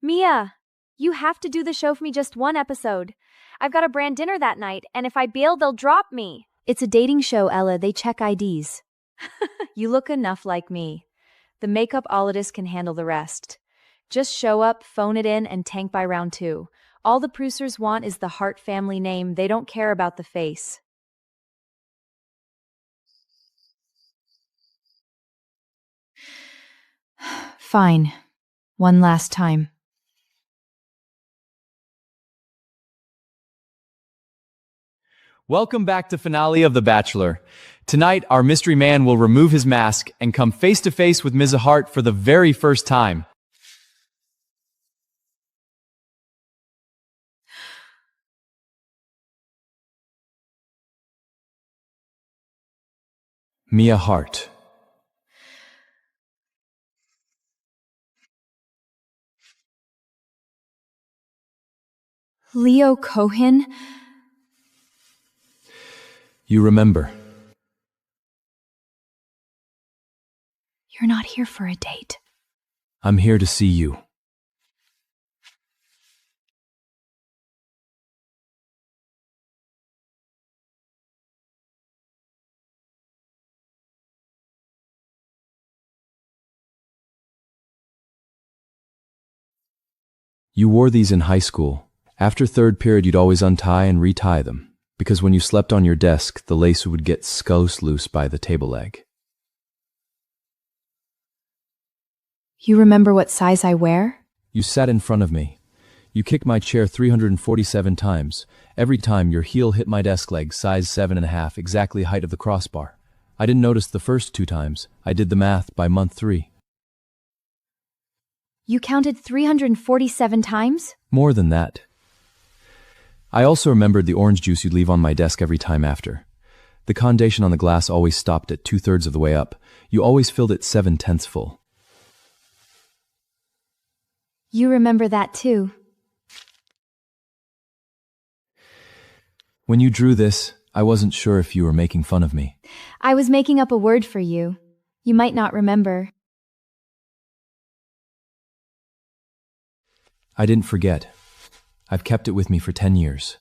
Mia, you have to do the show for me just one episode. I've got a brand dinner that night, and if I bail, they'll drop me. It's a dating show, Ella. They check IDs. You look enough like me. The makeup ologist can handle the rest. Just show up, phone it in, and tank by round two. All the producers want is the Hart family name. They don't care about the face. Fine. One last time. Welcome back to finale of The Bachelor. Tonight, our mystery man will remove his mask and come face to face with Ms. Hart for the very first time. Mia Hart. Leo Cohen? You remember. You're not here for a date. I'm here to see you. You wore these in high school. After third period, you'd always untie and retie them, because when you slept on your desk, the lace would get scuffed loose by the table leg. You remember what size I wear? You sat in front of me. You kicked my chair 347 times. Every time your heel hit my desk leg, size 7.5, exactly height of the crossbar. I didn't notice the first 2 times. I did the math by month 3. You counted 347 times? More than that. I also remembered the orange juice you'd leave on my desk every time after. The condensation on the glass always stopped at 2/3 of the way up. You always filled it 7/10 full. You remember that too. When you drew this, I wasn't sure if you were making fun of me. I was making up a word for you. You might not remember. I didn't forget. I've kept it with me for 10 years.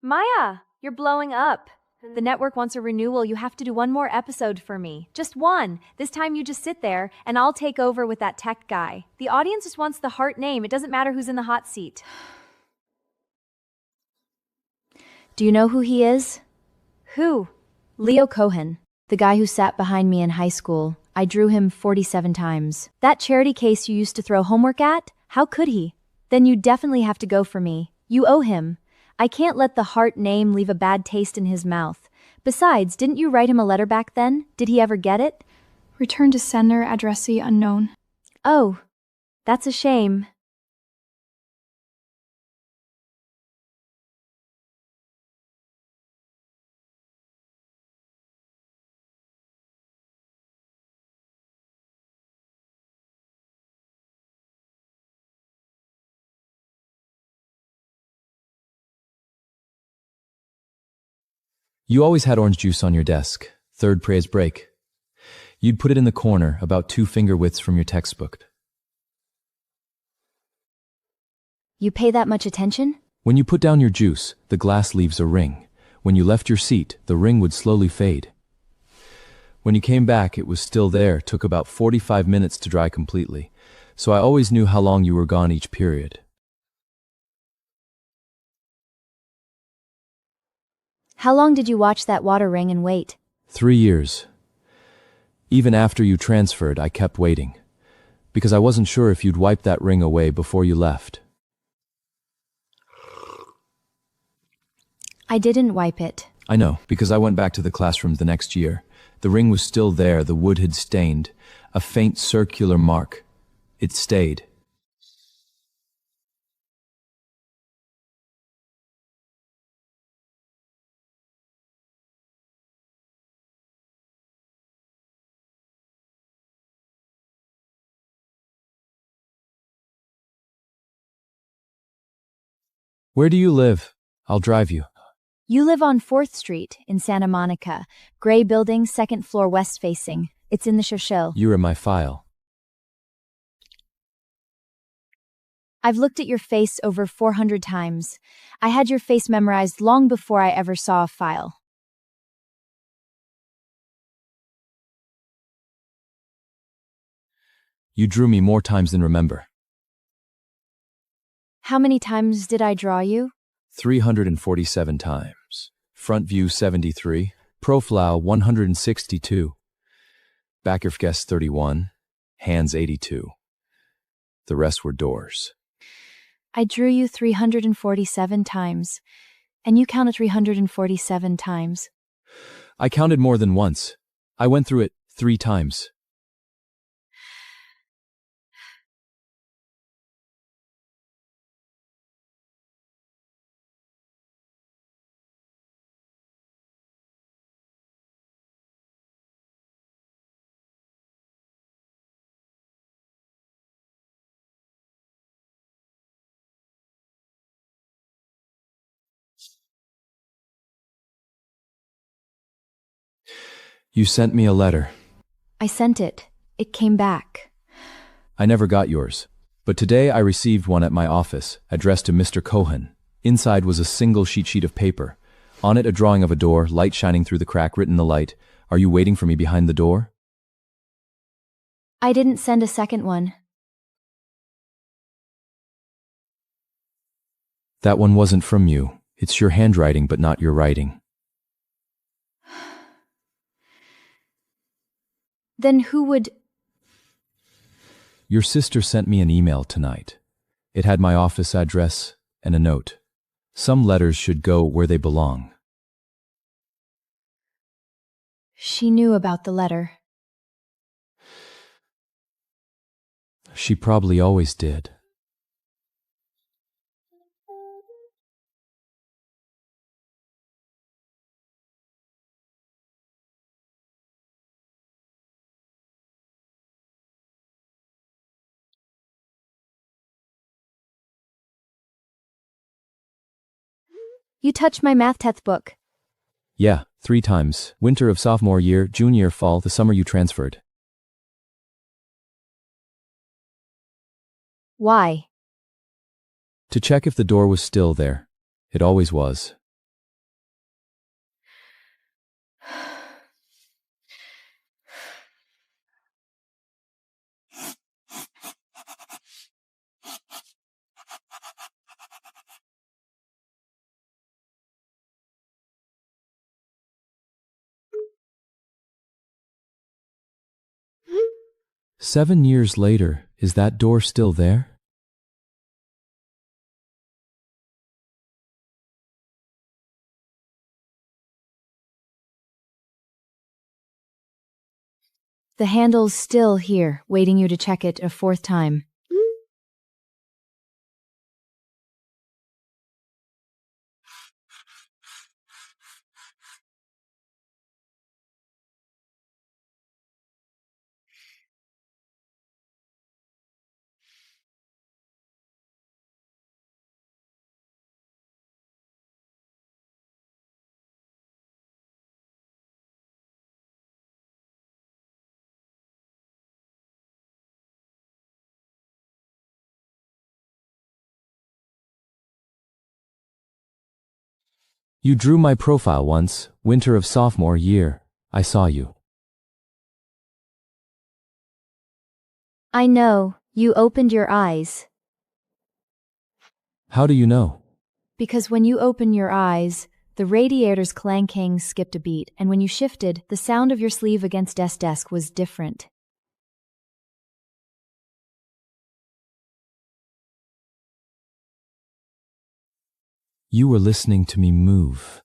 Maya, you're blowing up. The network wants a renewal. You have to do one more episode for me. Just one. This time you just sit there, and I'll take over with that tech guy. The audience just wants the Hart name. It doesn't matter who's in the hot seat. Do you know who he is? Who? Leo Cohen, the guy who sat behind me in high school. I drew him 47 times. That charity case you used to throw homework at? How could he? Then you definitely have to go for me. You owe him. I can't let the Hart name leave a bad taste in his mouth. Besides, didn't you write him a letter back then? Did he ever get it? Return to sender, addressee unknown. Oh, that's a shame. You always had orange juice on your desk, third praise break. You'd put it in the corner, about 2 finger widths from your textbook. You pay that much attention? When you put down your juice, the glass leaves a ring. When you left your seat, the ring would slowly fade. When you came back, it was still there, took about 45 minutes to dry completely. So I always knew how long you were gone each period. How long did you watch that water ring and wait? 3 years. Even after you transferred, I kept waiting. Because I wasn't sure if you'd wipe that ring away before you left. I didn't wipe it. I know, because I went back to the classroom the next year. The ring was still there, the wood had stained. A faint circular mark. It stayed. Where do you live? I'll drive you. You live on 4th Street in Santa Monica. Gray building, 2nd floor west facing. It's in the Shoshell. You're in my file. I've looked at your face over 400 times. I had your face memorized long before I ever saw a file. You drew me more times than remember. How many times did I draw you? 347 times. Front view 73. Profile 162. Backgefest 31. Hands 82. The rest were doors. I drew you 347 times, and you counted 347 times. I counted more than once. I went through it 3 times. You sent me a letter. I sent it. It came back. I never got yours. But today I received one at my office, addressed to Mr. Cohen. Inside was a single sheet of paper. On it a drawing of a door, light shining through the crack, written in the light, "Are you waiting for me behind the door?" I didn't send a second one. That one wasn't from you. It's your handwriting, but not your writing. Then who would... Your sister sent me an email tonight. It had my office address and a note. Some letters should go where they belong. She knew about the letter. She probably always did. You touched my math test book. Yeah, 3 times. Winter of sophomore year, junior, fall, the summer you transferred. Why? To check if the door was still there. It always was. "7 years later, is that door still there?" The handle's still here, waiting you to check it a 4th time. You drew my profile once, winter of sophomore year. I saw you. I know, you opened your eyes. How do you know? Because when you open your eyes, the radiator's clanking skipped a beat, and when you shifted, the sound of your sleeve against desk was different. You were listening to me move.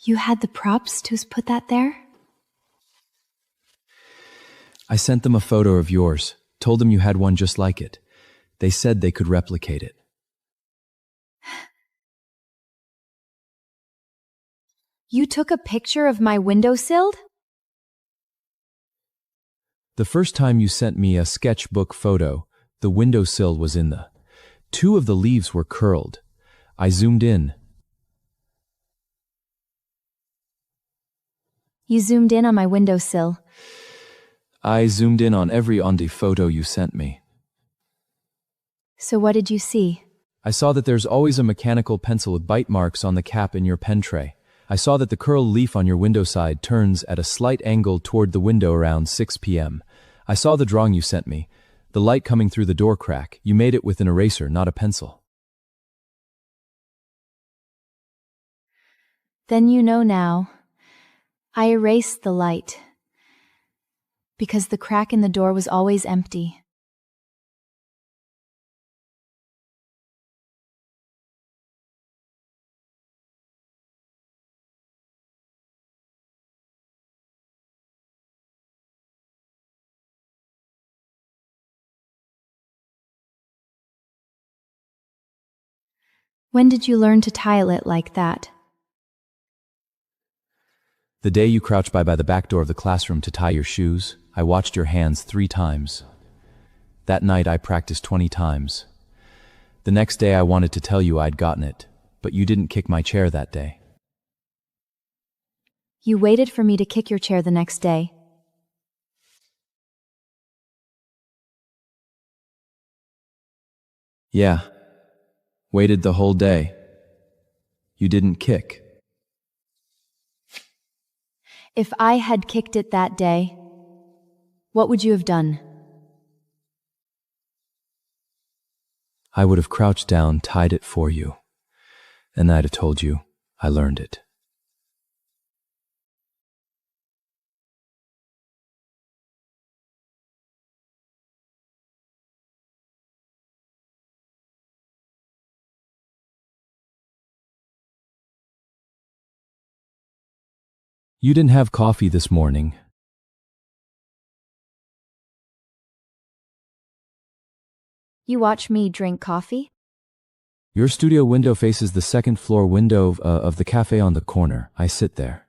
You had the props to put that there? I sent them a photo of yours, told them you had one just like it. They said they could replicate it. You took a picture of my windowsill? The first time you sent me a sketchbook photo, the windowsill was in the. Two of the leaves were curled. I zoomed in. You zoomed in on my windowsill. I zoomed in on every photo you sent me. So what did you see? I saw that there's always a mechanical pencil with bite marks on the cap in your pen tray. I saw that the curled leaf on your window side turns at a slight angle toward the window around 6 p.m. I saw the drawing you sent me, the light coming through the door crack. You made it with an eraser, not a pencil. Then you know now. I erased the light because the crack in the door was always empty. When did you learn to tile it like that? The day you crouched by the back door of the classroom to tie your shoes, I watched your hands 3 times. That night I practiced 20 times. The next day I wanted to tell you I'd gotten it, but you didn't kick my chair that day. You waited for me to kick your chair the next day. Yeah. Waited the whole day. You didn't kick. If I had kicked it that day, what would you have done? I would have crouched down, tied it for you, and I'd have told you I learned it. You didn't have coffee this morning. You watch me drink coffee? Your studio window faces the second floor window of the cafe on the corner. I sit there.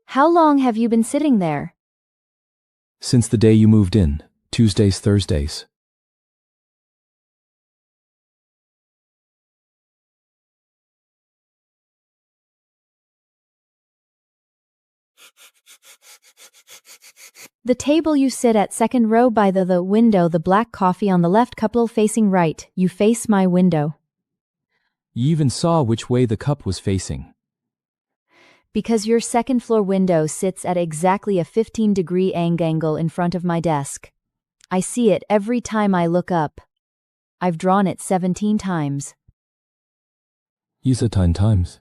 How long have you been sitting there? Since the day you moved in, Tuesdays, Thursdays. The table you sit at, second row by the window, the black coffee on the left, couple facing right. You face my window. You even saw which way the cup was facing. Because your second floor window sits at exactly a 15-degree angle in front of my desk. I see it every time I look up. I've drawn it 17 times. You said 10 times.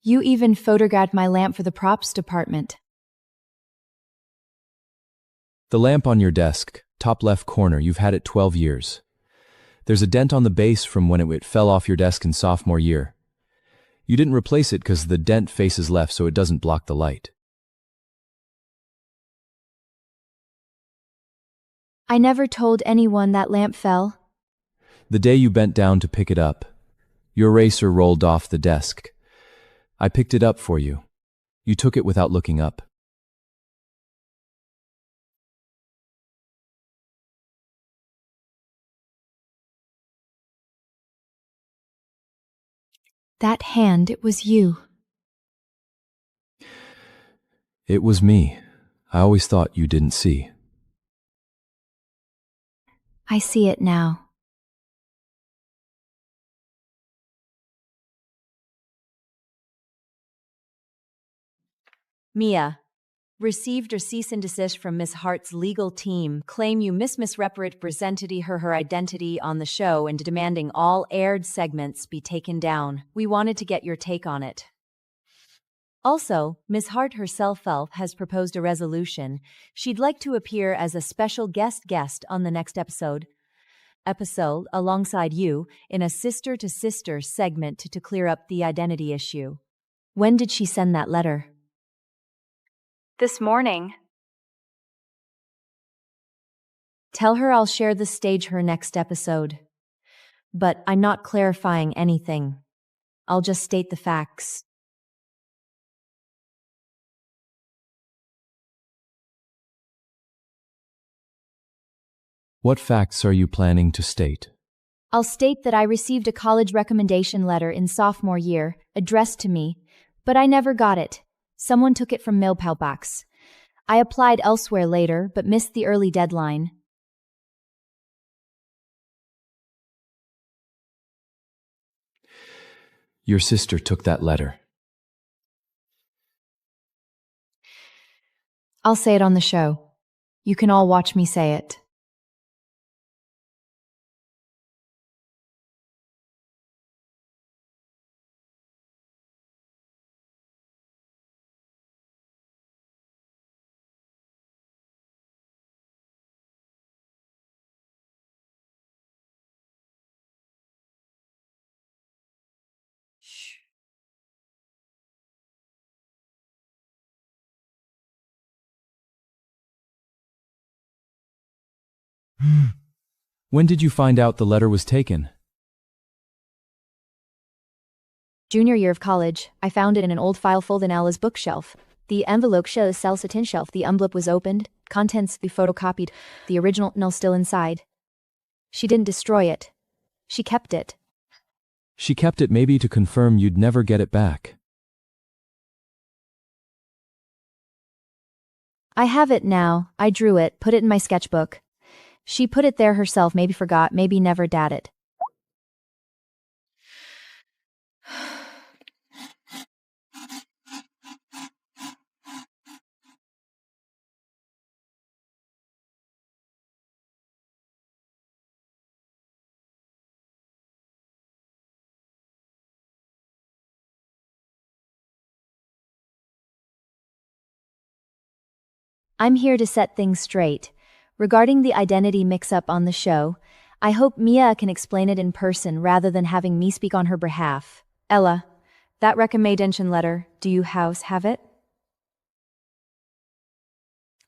You even photographed my lamp for the props department. The lamp on your desk, top left corner, you've had it 12 years. There's a dent on the base from when it fell off your desk in sophomore year. You didn't replace it because the dent faces left so it doesn't block the light. I never told anyone that lamp fell. The day you bent down to pick it up, your eraser rolled off the desk. I picked it up for you. You took it without looking up. That hand, it was you. It was me. I always thought you didn't see. I see it now. Mia. Received a cease and desist from Miss Hart's legal team, claim you misrepresented her identity on the show and demanding all aired segments be taken down. We wanted to get your take on it. Also, Miss Hart herself has proposed a resolution. She'd like to appear as a special guest on the next episode alongside you in a sister-to-sister segment to clear up the identity issue. When did she send that letter? This morning. Tell her I'll share the stage her next episode. But I'm not clarifying anything. I'll just state the facts. What facts are you planning to state? I'll state that I received a college recommendation letter in sophomore year, addressed to me, but I never got it. Someone took it from mailbox. I applied elsewhere later, but missed the early deadline. Your sister took that letter. I'll say it on the show. You can all watch me say it. When did you find out the letter was taken? Junior year of college, I found it in an old file fold in Ella's bookshelf. The envelope shows Celsitin shelf. The envelope was opened, contents be photocopied, the original still inside. She didn't destroy it. She kept it. She kept it maybe to confirm you'd never get it back. I have it now. I drew it, put it in my sketchbook. She put it there herself, maybe forgot, maybe never did it. I'm here to set things straight. Regarding the identity mix-up on the show, I hope Mia can explain it in person rather than having me speak on her behalf. Ella, that recommendation letter, do you have it?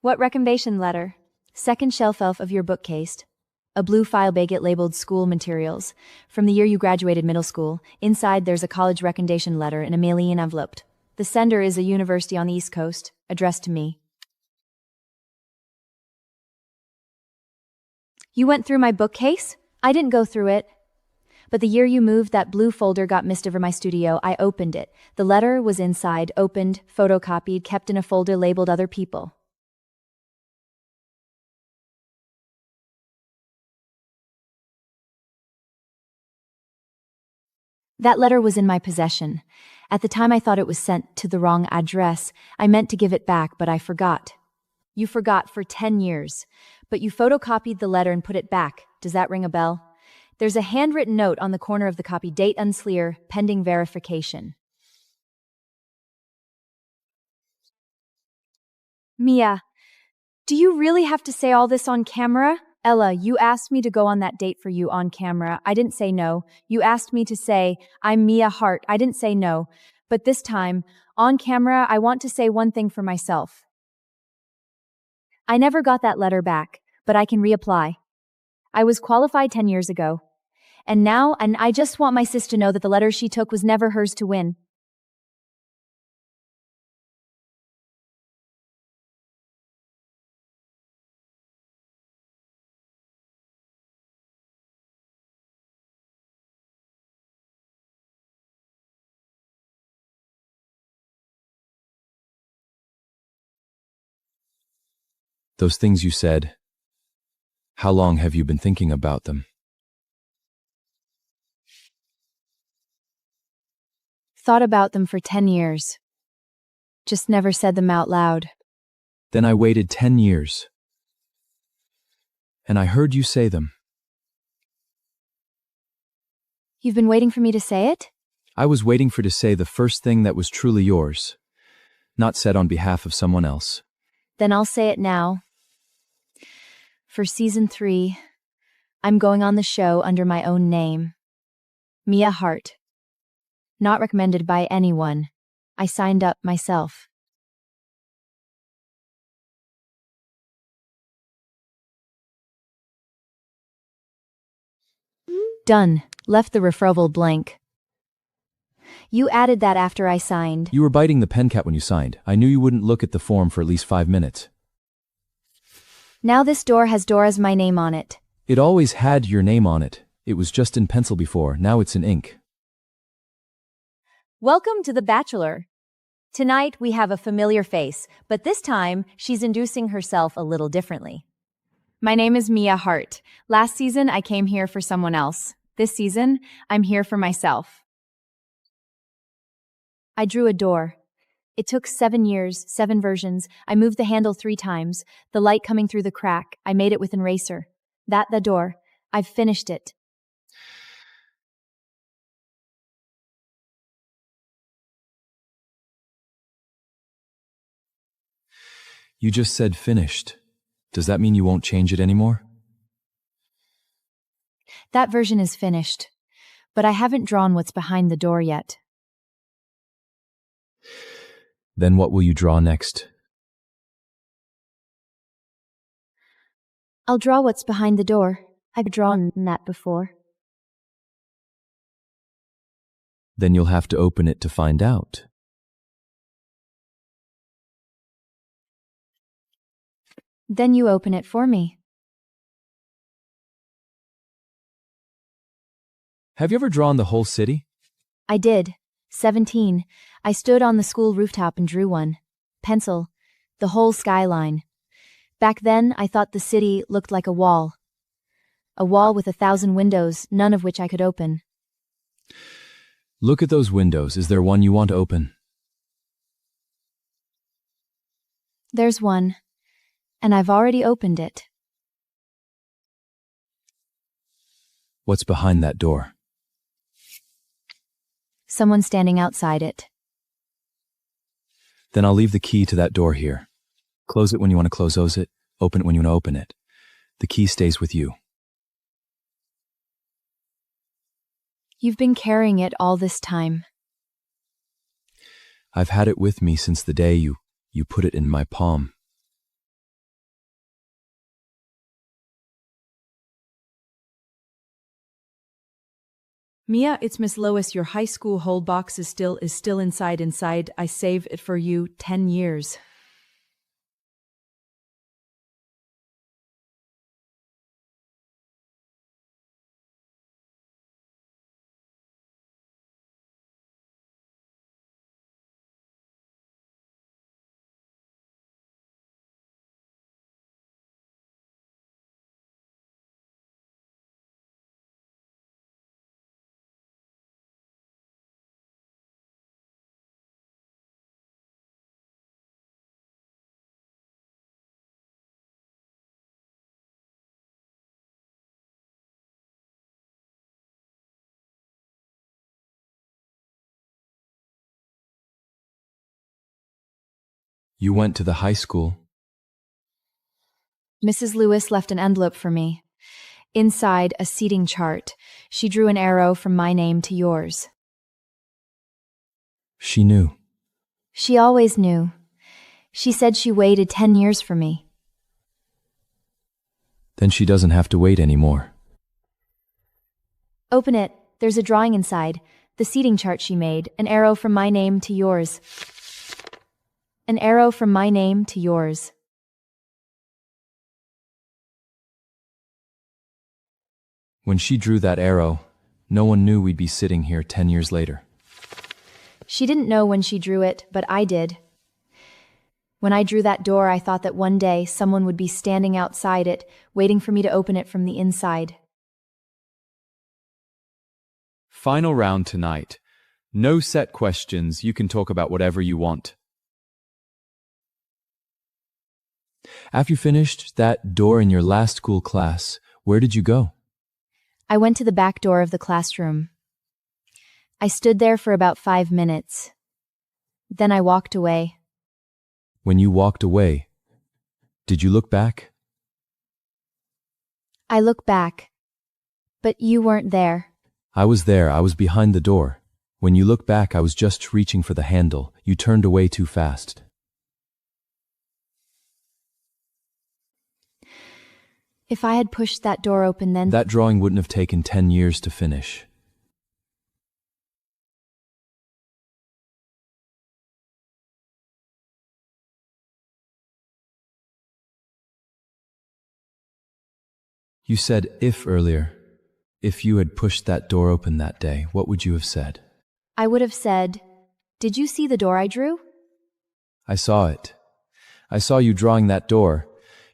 What recommendation letter? Second shelf of your bookcase. A blue file bag labeled school materials. From the year you graduated middle school. Inside there's a college recommendation letter in a mailing envelope. The sender is a university on the East Coast, addressed to me. You went through my bookcase? I didn't go through it. But the year you moved, that blue folder got missed over my studio. I opened it. The letter was inside, opened, photocopied, kept in a folder labeled other people. That letter was in my possession. At the time I thought it was sent to the wrong address. I meant to give it back, but I forgot. You forgot for 10 years. But you photocopied the letter and put it back. Does that ring a bell? There's a handwritten note on the corner of the copy, date unclear, pending verification. Mia, do you really have to say all this on camera? Ella, you asked me to go on that date for you on camera. I didn't say no. You asked me to say, I'm Mia Hart. I didn't say no. But this time, on camera, I want to say one thing for myself. I never got that letter back, but I can reapply. I was qualified 10 years ago. And now, I just want my sis to know that the letter she took was never hers to win. Those things you said, how long have you been thinking about them? Thought about them for 10 years. just never said them out loud. Then I waited 10 years. And I heard you say them. You've been waiting for me to say it? I was waiting for to say the first thing that was truly yours, not said on behalf of someone else. Then I'll say it now. For season 3, I'm going on the show under my own name. Mia Hart. Not recommended by anyone. I signed up myself. Done. Left the referral blank. You added that after I signed. You were biting the pen cap when you signed. I knew you wouldn't look at the form for at least 5 minutes. Now this door has Dora's my name on it. It always had your name on it. It was just in pencil before, now it's in ink. Welcome to The Bachelor. Tonight we have a familiar face, but this time she's inducing herself a little differently. My name is Mia Hart. Last season I came here for someone else. This season, I'm here for myself. I drew a door. It took 7 years, 7 versions. I moved the handle 3 times. The light coming through the crack. I made it with an eraser. The door. I've finished it. You just said finished. Does that mean you won't change it anymore? That version is finished, but I haven't drawn what's behind the door yet. Then what will you draw next? I'll draw what's behind the door. I've drawn that before. Then you'll have to open it to find out. Then you open it for me. Have you ever drawn the whole city? I did. 17. I stood on the school rooftop and drew one. Pencil. The whole skyline. Back then, I thought the city looked like a wall. A wall with 1,000 windows, none of which I could open. Look at those windows. Is there one you want to open? There's one, and I've already opened it. What's behind that door? Someone standing outside it. Then I'll leave the key to that door here. Close it when you want to close it. Open it when you want to open it. The key stays with you. You've been carrying it all this time. I've had it with me since the day you put it in my palm. Mia, it's Miss Lois. Your high school whole box is still inside. I saved it for you 10 years. You went to the high school. Mrs. Lewis left an envelope for me. Inside, a seating chart. She drew an arrow from my name to yours. She knew. She always knew. She said she waited 10 years for me. Then she doesn't have to wait anymore. Open it. There's a drawing inside. The seating chart she made. An arrow from my name to yours. An arrow from my name to yours. When she drew that arrow, no one knew we'd be sitting here 10 years later. She didn't know when she drew it, but I did. When I drew that door, I thought that one day someone would be standing outside it, waiting for me to open it from the inside. Final round tonight. No set questions, you can talk about whatever you want. After you finished that door in your last school class, where did you go? I went to the back door of the classroom. I stood there for about 5 minutes. Then I walked away. When you walked away, did you look back? I looked back. But you weren't there. I was there. I was behind the door. When you looked back, I was just reaching for the handle. You turned away too fast. If I had pushed that door open then... That drawing wouldn't have taken 10 years to finish. You said if earlier. If you had pushed that door open that day, what would you have said? I would have said, "Did you see the door I drew?" I saw it. I saw you drawing that door.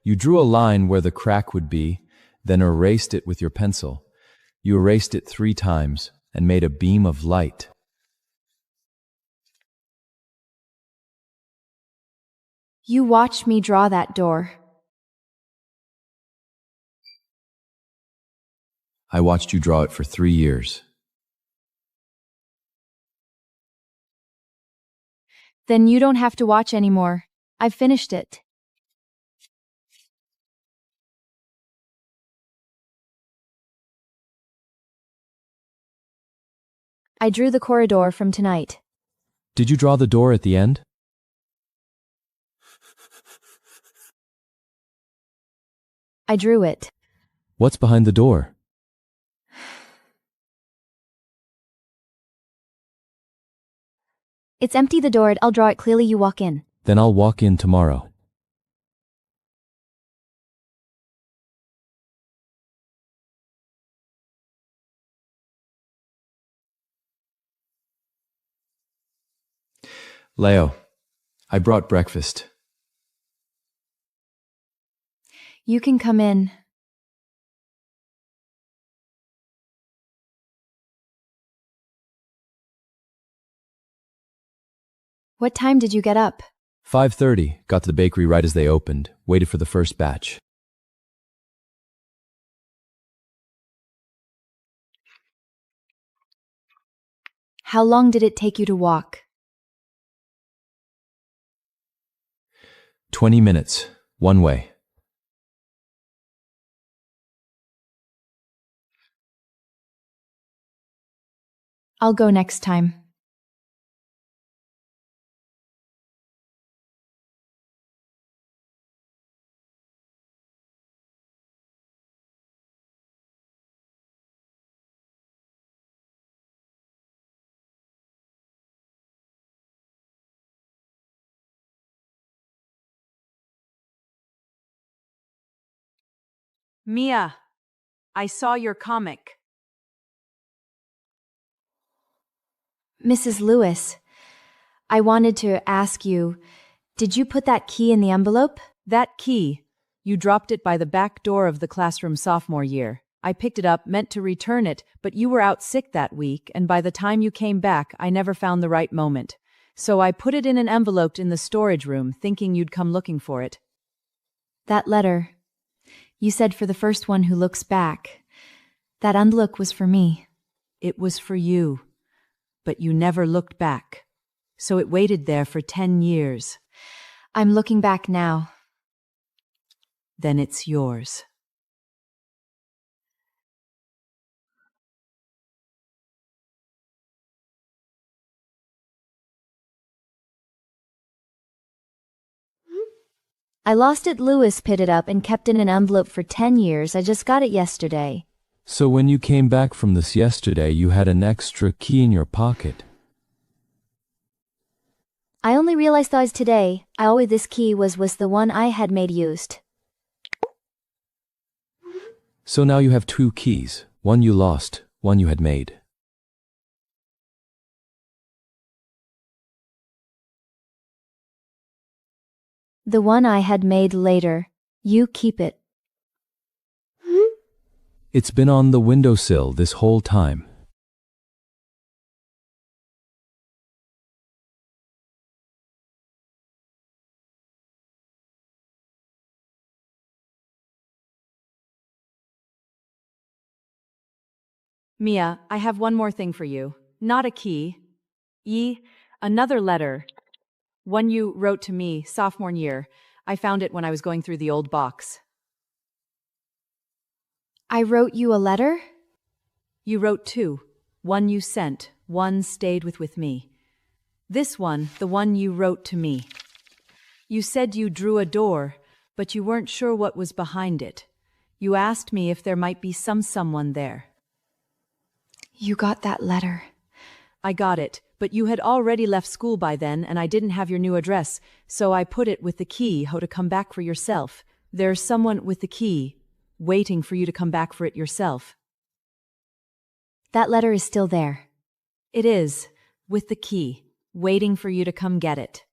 You drew a line where the crack would be, then erased it with your pencil. You erased it 3 times and made a beam of light. You watched me draw that door. I watched you draw it for 3 years. Then you don't have to watch anymore. I've finished it. I drew the corridor from tonight. Did you draw the door at the end? I drew it. What's behind the door? It's empty the door. I'll draw it clearly. You walk in. Then I'll walk in tomorrow. Leo, I brought breakfast. You can come in. What time did you get up? 5:30, got to the bakery right as they opened, waited for the first batch. How long did it take you to walk? 20 minutes, one way. I'll go next time. Mia, I saw your comic. Mrs. Lewis, I wanted to ask you, did you put that key in the envelope? That key, you dropped it by the back door of the classroom sophomore year. I picked it up, meant to return it, but you were out sick that week, and by the time you came back, I never found the right moment. So I put it in an envelope in the storage room, thinking you'd come looking for it. That letter. You said for the first one who looks back. That envelope was for me. It was for you, but you never looked back. So it waited there for 10 years. I'm looking back now. Then it's yours. I lost it. Lewis picked it up and kept it in an envelope for 10 years. I just got it yesterday. So when you came back from this yesterday, you had an extra key in your pocket. I only realized that today. This key was the one I had made used. So now you have 2 keys, one you lost, one you had made. The one I had made later. You keep it. It's been on the windowsill this whole time. Mia, I have one more thing for you. Not a key. Another letter. One you wrote to me sophomore year. I found it when I was going through the old box. I wrote you a letter? You wrote two. One you sent, one stayed with me. This one, the one you wrote to me. You said you drew a door, but you weren't sure what was behind it. You asked me if there might be someone there. You got that letter. I got it, but you had already left school by then and I didn't have your new address, so I put it with the key how to come back for yourself. There's someone with the key, waiting for you to come back for it yourself. That letter is still there. It is, with the key, waiting for you to come get it.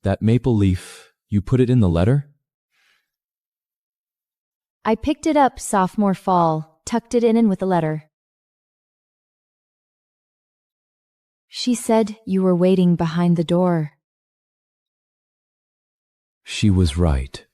That maple leaf, you put it in the letter? I picked it up sophomore fall, tucked it in with a letter. She said you were waiting behind the door. She was right.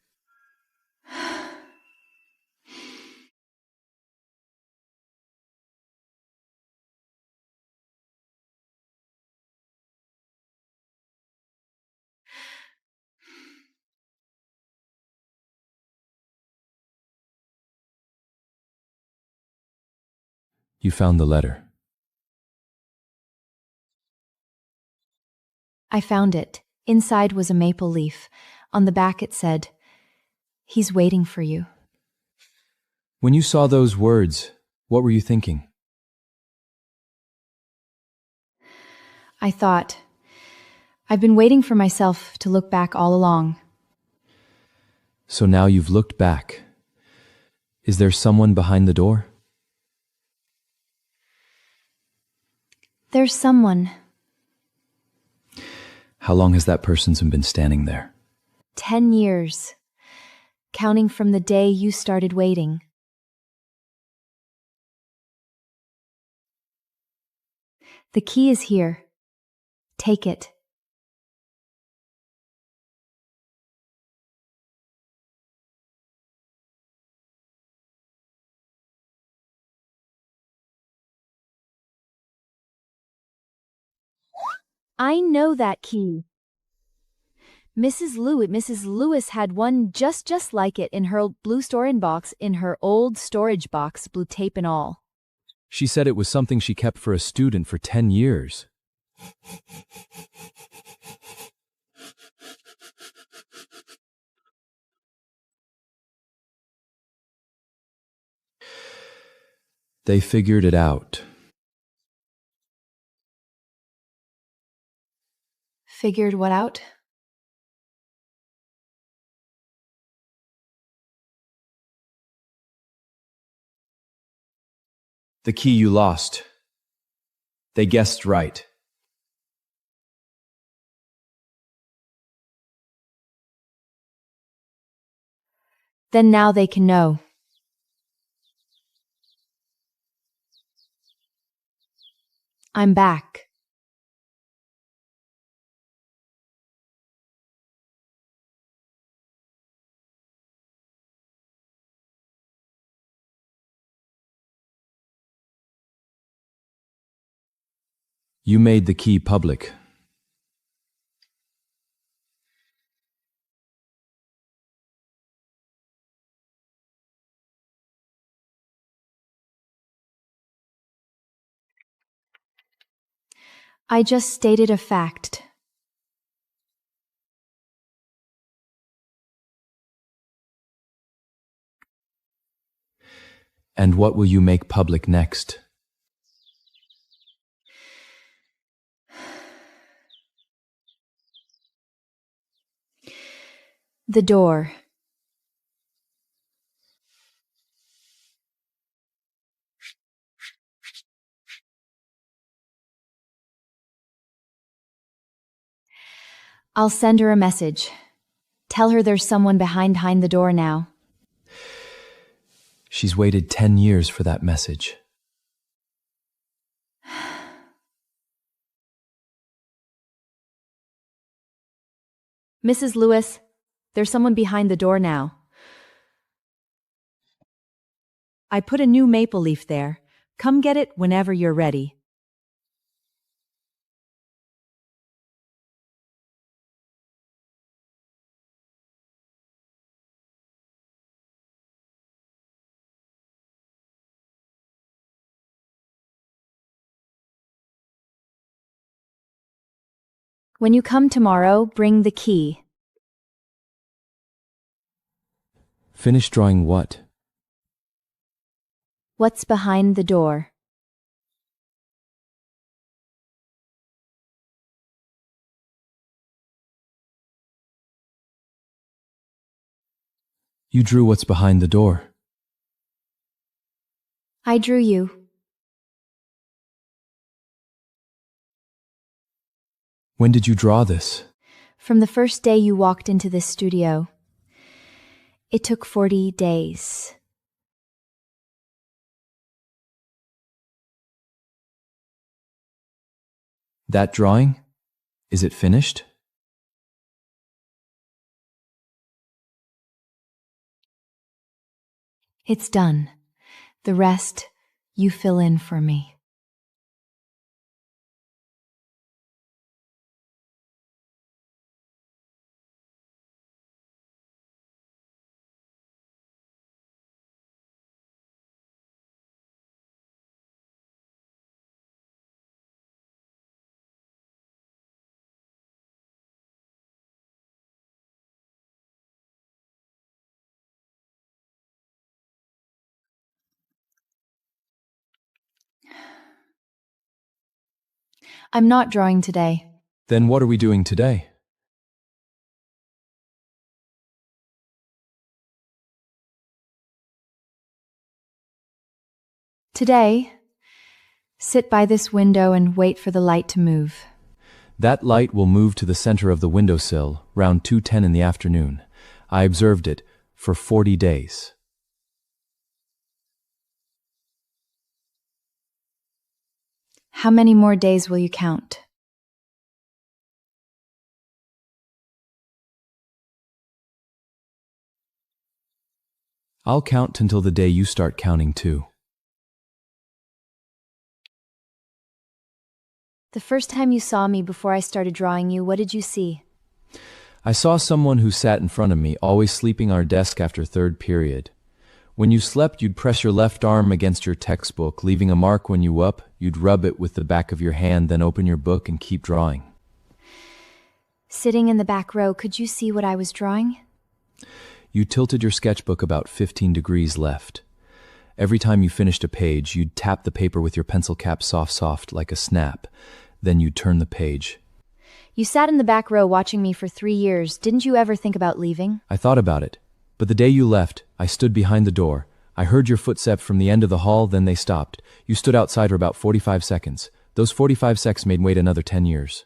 You found the letter. I found it. Inside was a maple leaf. On the back it said, "He's waiting for you." When you saw those words, what were you thinking? I thought, I've been waiting for myself to look back all along. So now you've looked back. Is there someone behind the door? There's someone. How long has that person been standing there? 10 years. Counting from the day you started waiting. The key is here. Take it. I know that key. Mrs. Lewis had one just like it in her blue storage box, in her old storage box, blue tape and all. She said it was something she kept for a student for 10 years. They figured it out. Figured what out? The key you lost. They guessed right. Then now they can know. I'm back. You made the key public. I just stated a fact. And what will you make public next? The door. I'll send her a message. Tell her there's someone behind the door now. She's waited 10 years for that message. Mrs. Lewis, there's someone behind the door now. I put a new maple leaf there. Come get it whenever you're ready. When you come tomorrow, bring the key. Finish drawing what? What's behind the door? You drew what's behind the door. I drew you. When did you draw this? From the first day you walked into this studio. It took 40 days. That drawing? Is it finished? It's done. The rest, you fill in for me. I'm not drawing today. Then what are we doing today? Today, sit by this window and wait for the light to move. That light will move to the center of the windowsill round 2:10 in the afternoon. I observed it for 40 days. How many more days will you count? I'll count until the day you start counting too. The first time you saw me before I started drawing you, what did you see? I saw someone who sat in front of me, always sleeping on our desk after third period. When you slept, you'd press your left arm against your textbook, leaving a mark when you woke up. You'd rub it with the back of your hand, then open your book and keep drawing. Sitting in the back row, could you see what I was drawing? You tilted your sketchbook about 15 degrees left. Every time you finished a page, you'd tap the paper with your pencil cap soft, like a snap. Then you'd turn the page. You sat in the back row watching me for 3 years. Didn't you ever think about leaving? I thought about it. But the day you left, I stood behind the door. I heard your footsteps from the end of the hall, then they stopped. You stood outside for about 45 seconds. Those 45 seconds made wait another 10 years.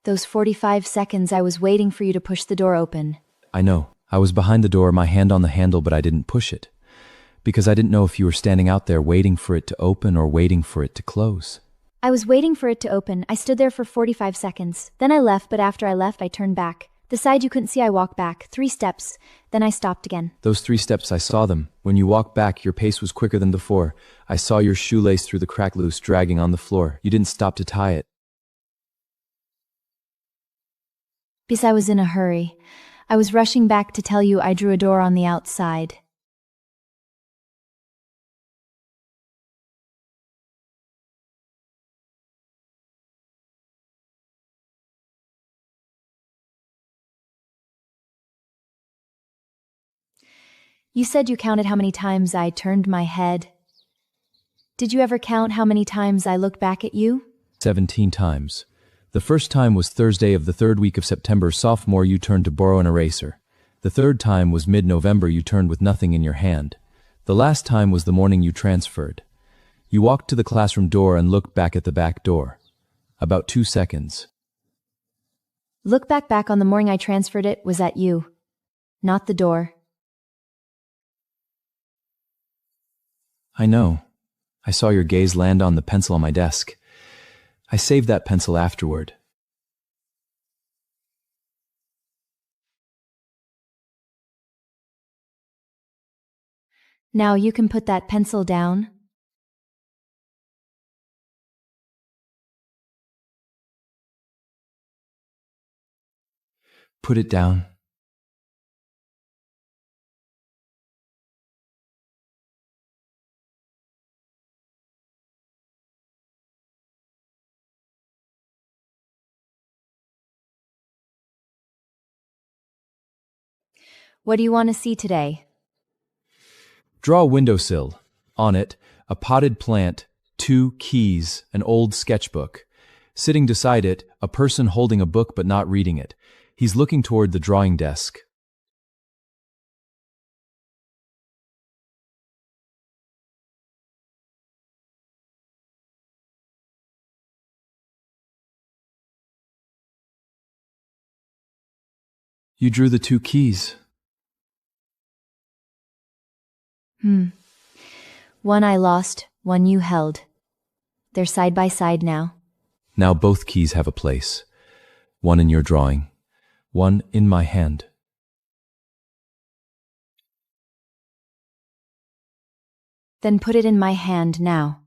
Those 45 seconds I was waiting for you to push the door open. I know. I was behind the door, my hand on the handle, but I didn't push it. Because I didn't know if you were standing out there waiting for it to open or waiting for it to close. I was waiting for it to open. I stood there for 45 seconds. Then I left, but after I left, I turned back. The side you couldn't see, I walked back 3 steps. Then I stopped again. Those 3 steps, I saw them. When you walked back, your pace was quicker than before. I saw your shoelace through the crack loose, dragging on the floor. You didn't stop to tie it. Because I was in a hurry. I was rushing back to tell you I drew a door on the outside. You said you counted how many times I turned my head. Did you ever count how many times I looked back at you? 17 times. The first time was Thursday of the third week of September, sophomore, you turned to borrow an eraser. The third time was mid-November, you turned with nothing in your hand. The last time was the morning you transferred. You walked to the classroom door and looked back at the back door. About 2 seconds. Look back on the morning I transferred it was at you, not the door. I know. I saw your gaze land on the pencil on my desk. I saved that pencil afterward. Now you can put that pencil down. Put it down. What do you want to see today? Draw a windowsill. On it, a potted plant, 2 keys, an old sketchbook. Sitting beside it, a person holding a book but not reading it. He's looking toward the drawing desk. You drew the 2 keys. One I lost, one you held. They're side by side now. Now both keys have a place. One in your drawing, one in my hand. Then put it in my hand now.